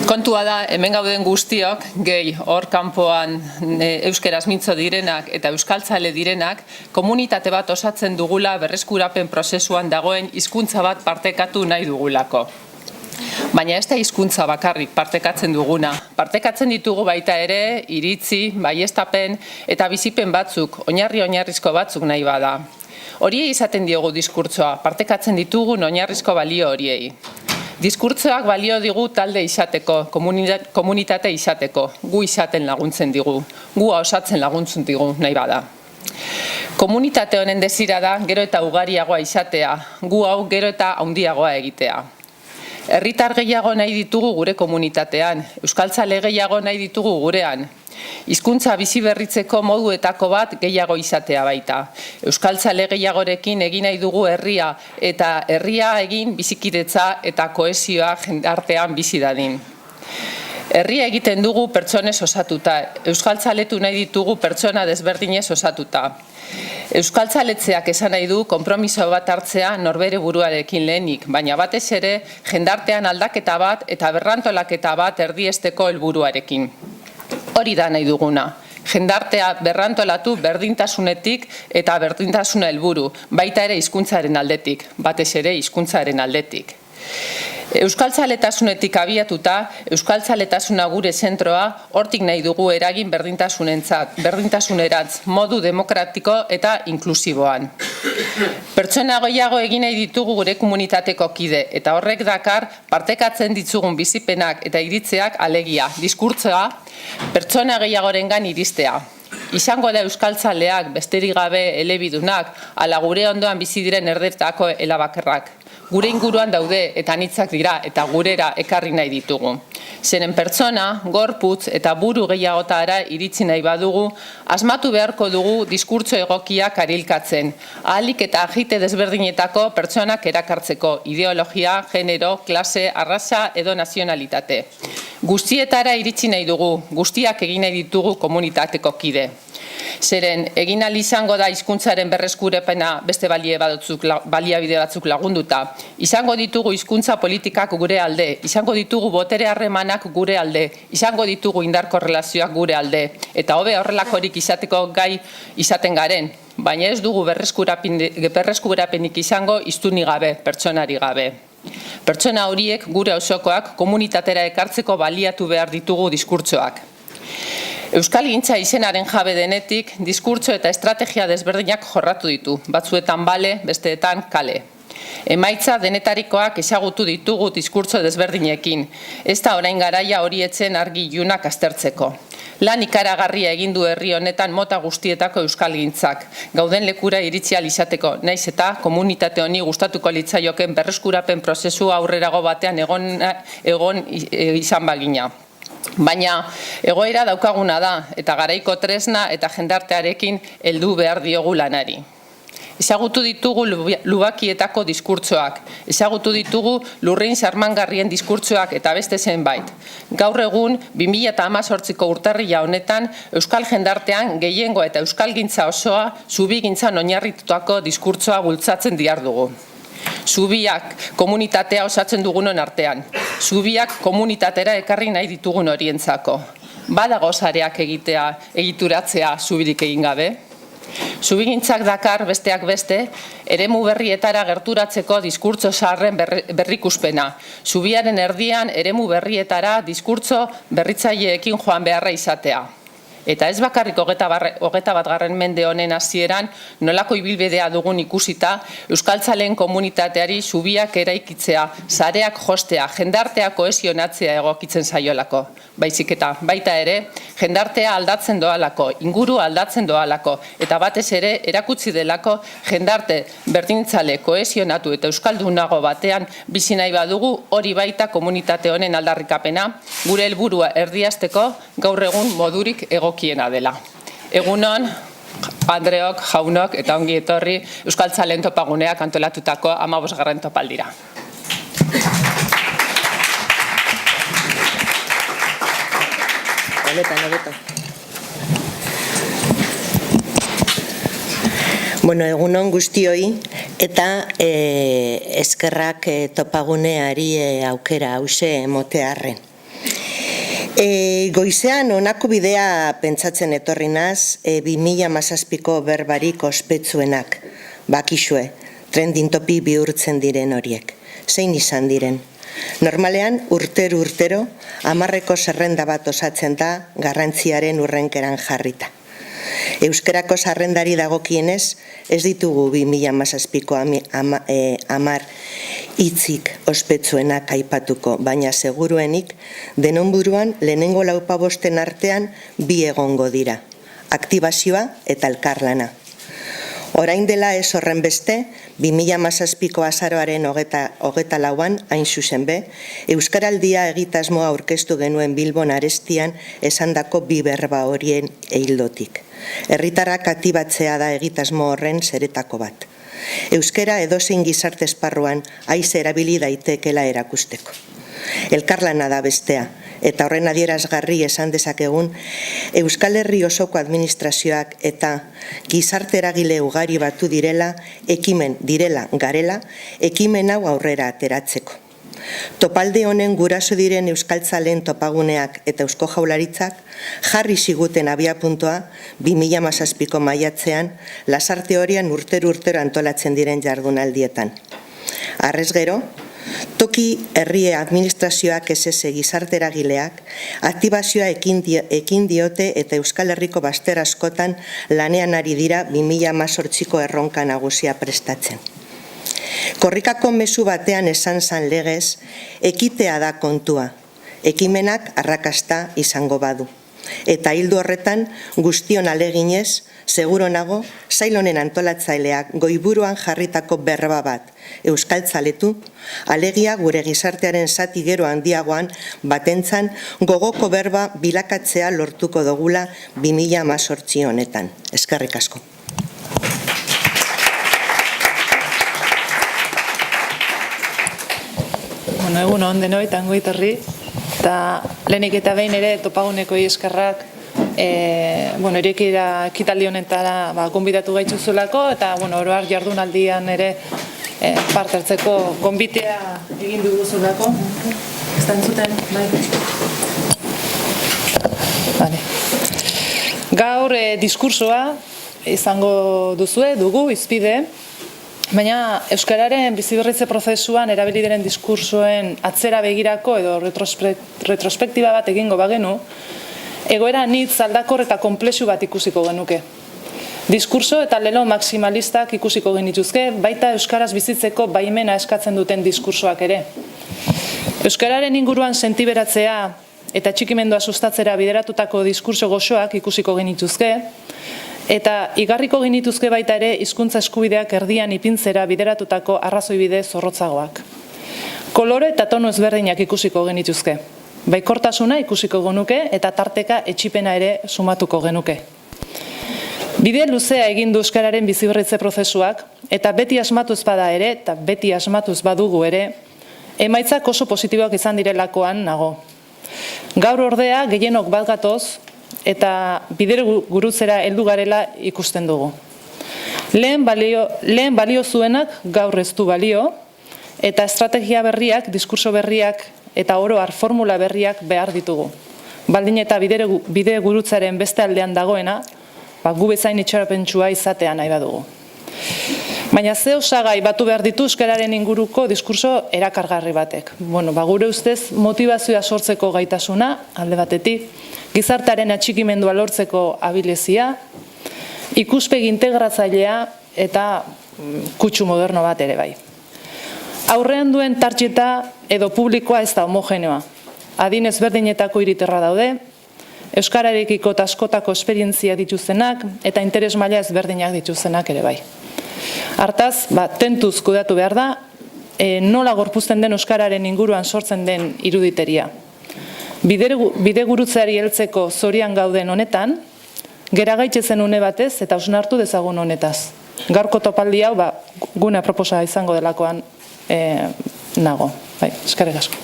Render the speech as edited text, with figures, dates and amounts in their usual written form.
Kontua da, hemen gauden guztiok, gehi hor kanpoan euskeraz mintzo direnak eta euskaltzale direnak, komunitate bat osatzen dugula berreskurapen prozesuan dagoen hizkuntza bat partekatu nahi dugulako. Baina ez da hizkuntza bakarrik partekatzen duguna. Partekatzen ditugu baita ere, iritzi, baieztapen eta bizipen batzuk, oinarrizko batzuk nahi bada. Horiei izaten diogu diskurtsoa, partekatzen ditugu oinarrizko balio horiei. Diskurtsoak balio digu talde izateko, komunitate izateko, gu izaten laguntzen digu, gu osatzen laguntzen digu nahi bada. Komunitate honen desira da gero eta ugariagoa izatea, gu hau gero eta handiagoa egitea. Herritar gehiago nahi ditugu gure komunitatean, euskaltzale gehiago nahi ditugu gurean. Hizkuntza bizi berritzeko moduetako bat gehiago izatea baita. Euskaltzale gehiagorekin egin nahi dugu herria eta herria egin bizikidetza eta kohesioa jendartean bizi dadin. Herria egiten dugu pertsonez osatuta, euskaltzaletu nahi ditugu pertsona desberdinez osatuta. Euskaltzaletzeak esan nahi du konpromiso bat hartzea norbere buruarekin lehenik, baina batez ere jendartean aldaketa bat eta berrantolaketa bat erdiesteko helburuarekin. Hori da nahi duguna. Jendartea berrantolatu berdintasunetik eta berdintasuna helburu, baita ere hizkuntzaren aldetik, batez ere hizkuntzaren aldetik. Euskaltzaletasunetik abiatuta, euskaltzaletasuna gure zentroa, hortik nahi dugu eragin berdintasunerantz, modu demokratiko eta inklusiboan. Pertsona gehiago egin nahi ditugu gure komunitateko kide, eta horrek dakar partekatzen ditzugun bizipenak eta iritzeak alegia, diskurtsoa, pertsona gehiagorengan iristea. Izango da euskaltzaleak, besterik gabe elebidunak, ala gure ondoan bizi diren erdetako elabakerrak. Gure inguruan daude eta anitzak dira eta gurera ekarri nahi ditugu. Zeren pertsona, gorputz eta buru gehiagotara iritsi nahi badugu, asmatu beharko dugu diskurtso egokiak arilkatzen, ahalik eta agite desberdinetako pertsonak erakartzeko, ideologia, genero, klase, arraza edo nazionalitate. Guztietara iritsi nahi dugu, guztiak egin nahi ditugu komunitateko kide. Zeren, egin ahal izango da hizkuntzaren berreskurapena beste baliabide batzuk lagunduta. Izango ditugu hizkuntza politikak gure alde, izango ditugu botere harremanak gure alde, izango ditugu indarko relazioak gure alde, eta hobe horrelakorik izateko gai izaten garen, baina ez dugu berreskurapenik izango hiztuni gabe, pertsonari gabe. Pertsona horiek gure osokoak komunitatera ekartzeko baliatu behar ditugu diskurtsoak. Euskalgintza izenaren jabe denetik, diskurtso eta estrategia desberdinak jorratu ditu, batzuetan bale, besteetan kale. Emaitza denetarikoak ezagutu ditugu diskurtso desberdinekin, ez da orain garaia horietzen argi ilunak aztertzeko. Lan ikaragarria egin du herri honetan mota guztietako euskalgintzak, gauden lekura iritsi ahal izateko, naiz eta komunitate honi gustatuko litzaioken berreskurapen prozesu aurrerago batean egon izan bagina. Baina egoera daukaguna da eta garaiko tresna eta jendartearekin heldu behar diogu lanari. Ezagutu ditugu lubakietako diskurtsoak, ezagutu ditugu lurrin sarmangarrien diskurtsoak eta beste zenbait. Gaur egun, 2018ko urtarrila honetan, euskal jendartean gehiengo eta euskalgintza osoa zubigintzan oinarritutako diskurtsoa bultzatzen dihardugu. Zubiak komunitatea osatzen dugunon artean, zubiak komunitatera ekarri nahi ditugun horientzako. Badago sareak egituratzea zubirik egin gabe. Zubigintzak dakar besteak beste, eremu berrietara gerturatzeko diskurtso zaharren berrikuspena. Zubiaren erdian eremu berrietara diskurtso berritzaileekin joan beharra izatea. Eta ez bakarrik 21. mende honen hasieran nolako ibilbidea dugun ikusita, euskaltzaleen komunitateari zubiak eraikitzea, sareak jostea, jendartea kohesionatzea egokitzen zaiolako. Baizik eta baita ere, jendartea aldatzen doalako, inguru aldatzen doalako, eta batez ere erakutsi delako jendarte berdintzale kohesionatu eta euskaldunago batean bizi nahi badugu hori baita komunitate honen aldarrikapena, gure helburua erdiasteko gaur egun modurik egokiena dela. Egunon, Andreok, jaunok eta ongi etorri Euskaltzaleen topaguneak antolatutako 15. topaldira. Bueno, egunon guztioi, Eta eskerrak topaguneari aukera hause emotearren. Goizean honako bidea pentsatzen etorri naz, 2017ko berbarik ospetsuenak, bakixue, trending topic bihurtzen diren horiek. Zein izan diren? Normalean, urtero 10 zerrenda bat osatzen da garrantziaren urrenkeran jarrita. Euskerako zerrendari dagokienez, ez ditugu 2017ko 10 hitzik ospetsuenak aipatuko, baina seguruenik denon buruan lehenengo 4-5 artean bi egongo dira, aktibazioa eta elkarlana. Orain dela ez horren beste, 2017ko azaroaren 24an, hain zuzen be, Euskaraldia egitasmoa aurkeztu genuen Bilbon Arestian esandako bi berba horien eildotik. Herritarrak aktibatzea da egitasmo horren zeretako bat. Euskara edozein gizarte esparruan haiz erabili daitekela erakusteko. Elkarlana da bestea, eta horren adierazgarri esan dezakegun, Euskal Herri osoko administrazioak eta gizarte eragile ugari batu direla, garela, ekimen hau aurrera ateratzeko. Topalde honen guraso diren euskaltzaleen topaguneak eta Eusko Jaurlaritzak jarri ziguten abiapuntua 2017ko maiatzean lasarte horian urtero antolatzen diren jardunaldietan. Arrez gero, toki herri administrazioak SS gizarte eragileak aktibazioa ekin diote eta Euskal Herriko bazter askotan lanean ari dira 2018ko erronka nagusia prestatzen. Korrikako mezu batean esan zan legez, ekitea da kontua, ekimenak arrakasta izango badu. Eta hildu horretan guztion aleginez, seguro nago, sail honen antolatzaileak goiburuan jarritako berba bat euskaltzaletu, alegia gure gizartearen zati gero handiagoan batentzan gogoko berba bilakatzea lortuko dugula 2018 honetan. Eskerrik asko. Egun hon denoi, tango itarri, eta lehenik eta behin ere topaguneko eskerrak irekira ekitaldi honetara gonbidatu gaitzuzulako, eta oroar jardunaldian ere parte hartzeko gonbitea egin duguzulako. Ez da entzuten, bai? Gaur diskursoa izango dugu, izpide, baina Euskararen biziberritze prozesuan erabili diren diskursoen atzera begirako edo retrospektiba bat egingo bagenu, egoera anitz aldakor eta konplexu bat ikusiko genuke. Diskurso eta lelo maximalistak ikusiko genituzke, baita Euskaraz bizitzeko baimena eskatzen duten diskursoak ere. Euskararen inguruan sentiberatzea eta txikimendua sustatzera bideratutako diskurso goxoak ikusiko genituzke, eta igarriko genituzke baita ere hizkuntza eskubideak erdian ipintzera bideratutako arrazoibide zorrotzagoak. Kolore eta tonu ezberdinak ikusiko genituzke. Baikortasuna ikusiko genuke eta tarteka etxipena ere sumatuko genuke. Bide luzea egin du Euskararen biziberritze prozesuak, eta beti asmatuz bada ere, eta beti asmatuz badugu ere, emaitzak oso positiboak izan direlakoan nago. Gaur ordea gehienok bat gatoz, eta bide gurutzera heldu garela ikusten dugu. Lehen balio zuenak gaur ez du balio, eta estrategia berriak, diskurso berriak eta oroar formula berriak behar ditugu. Baldin eta bide gurutzaren beste aldean dagoena, gu bezain itxaropentsua izatea nahi badugu. Baina ze osagai batu behar ditu euskararen inguruko diskurso erakargarri batek. Gure ustez motivazioa sortzeko gaitasuna, alde batetik, gizartearen atxikimendua lortzeko abilezia, ikuspegi integratzailea eta kutsu moderno bat ere bai. Aurrean duen tartxeta edo publikoa ez da homogeneoa. Adin ezberdinetako iriterra daude, euskararekiko eta askotako esperientzia dituztenak eta interes maila ezberdinak dituztenak ere bai. Hartaz, tentuz kudeatu behar da, nola gorpuzten den euskararen inguruan sortzen den iruditeria. Bide gurutzeari heltzeko zorian gauden honetan, geragaitzezen une batez eta hausnartu dezagun honetaz. Gaurko topaldi hau, gune aproposa izango delakoan nago. Eskerrik asko.